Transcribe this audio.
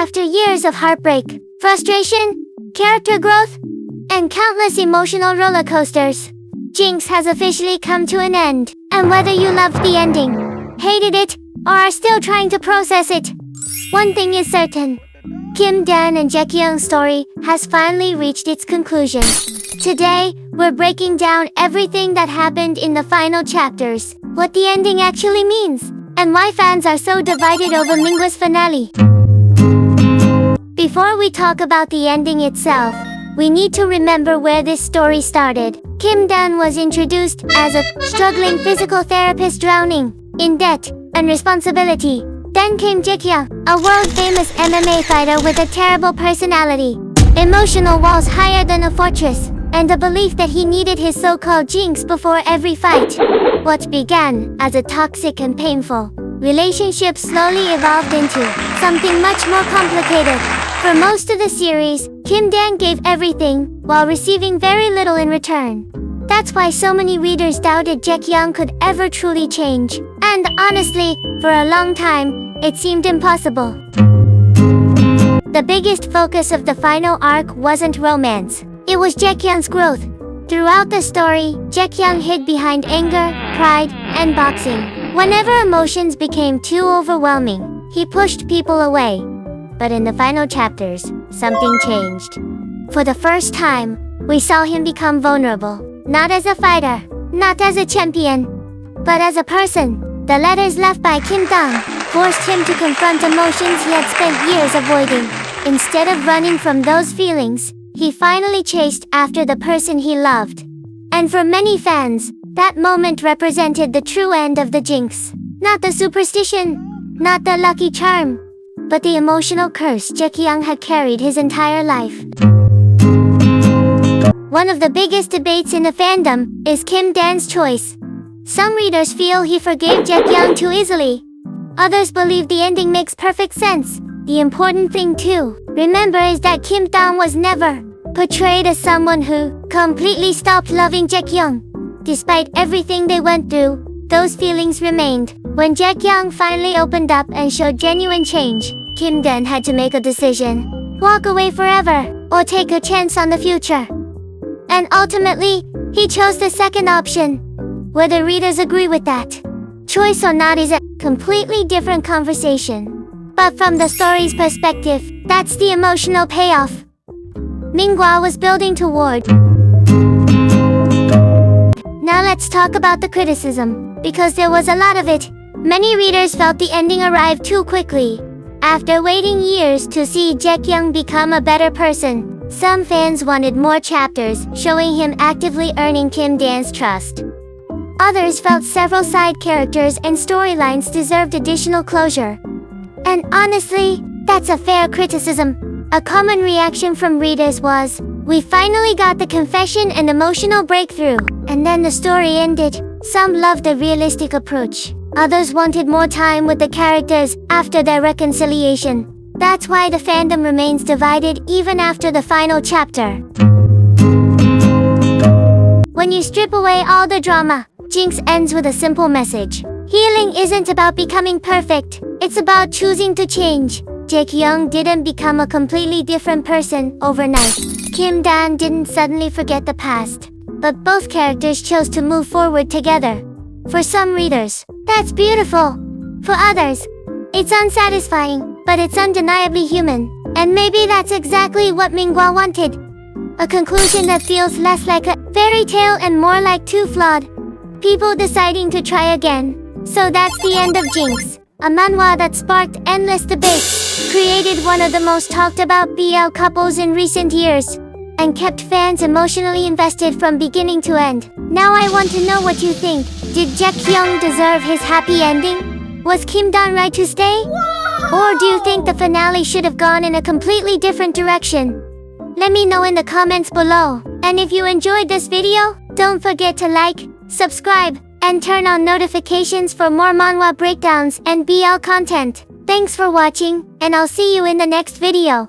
After years of heartbreak, frustration, character growth, and countless emotional roller coasters, Jinx has officially come to an end. And whether you loved the ending, hated it, or are still trying to process it, one thing is certain. Kim Dan and Jaekyung's story has finally reached its conclusion. Today, we're breaking down everything that happened in the final chapters, what the ending actually means, and why fans are so divided over Minggua's finale. Before we talk about the ending itself, we need to remember where this story started. Kim Dan was introduced as a struggling physical therapist drowning in debt and responsibility. Then came Jaekyung, a world-famous MMA fighter with a terrible personality, emotional walls higher than a fortress, and the belief that he needed his so-called Jinx before every fight. What began as a toxic and painful relationship slowly evolved into something much more complicated. For most of the series, Kim Dan gave everything while receiving very little in return. That's why so many readers doubted Jaekyung could ever truly change. And honestly, for a long time, it seemed impossible. The biggest focus of the final arc wasn't romance. It was Jaekyung's growth. Throughout the story, Jaekyung hid behind anger, pride, and boxing. Whenever emotions became too overwhelming, he pushed people away. But in the final chapters, something changed. For the first time, we saw him become vulnerable. Not as a fighter, not as a champion, but as a person. The letters left by Kim Dan forced him to confront emotions he had spent years avoiding. Instead of running from those feelings, he finally chased after the person he loved. And for many fans, that moment represented the true end of the Jinx. Not the superstition, not the lucky charm, but the emotional curse Jaekyung had carried his entire life. One of the biggest debates in the fandom is Kim Dan's choice. Some readers feel he forgave Jaekyung too easily. Others believe the ending makes perfect sense. The important thing to remember is that Kim Dan was never portrayed as someone who completely stopped loving Jaekyung. Despite everything they went through, those feelings remained. When Jaekyung finally opened up and showed genuine change, Kim Dan had to make a decision. Walk away forever, or take a chance on the future. And ultimately, he chose the second option. Whether readers agree with that choice or not is a completely different conversation. But from the story's perspective, that's the emotional payoff Minggua was building toward. Now let's talk about the criticism, because there was a lot of it. Many readers felt the ending arrived too quickly. After waiting years to see Jaekyung become a better person, some fans wanted more chapters showing him actively earning Kim Dan's trust. Others felt several side characters and storylines deserved additional closure. And honestly, that's a fair criticism. A common reaction from readers was, "We finally got the confession and emotional breakthrough, and then the story ended." Some loved the realistic approach. Others wanted more time with the characters after their reconciliation. That's why the fandom remains divided even after the final chapter. When you strip away all the drama, Jinx ends with a simple message. Healing isn't about becoming perfect, it's about choosing to change. Jaekyung didn't become a completely different person overnight. Kim Dan didn't suddenly forget the past, but both characters chose to move forward together. For some readers, that's beautiful. For others, it's unsatisfying, but it's undeniably human. And maybe that's exactly what Minggua wanted. A conclusion that feels less like a fairy tale and more like two flawed people deciding to try again. So that's the end of Jinx, a manhwa that sparked endless debates, created one of the most talked about BL couples in recent years, and kept fans emotionally invested from beginning to end. Now I want to know what you think. Did Jaekyung deserve his happy ending? Was Kim Dan right to stay? Or do you think the finale should have gone in a completely different direction? Let me know in the comments below. And if you enjoyed this video, don't forget to like, subscribe, and turn on notifications for more manhwa breakdowns and BL content. Thanks for watching, and I'll see you in the next video.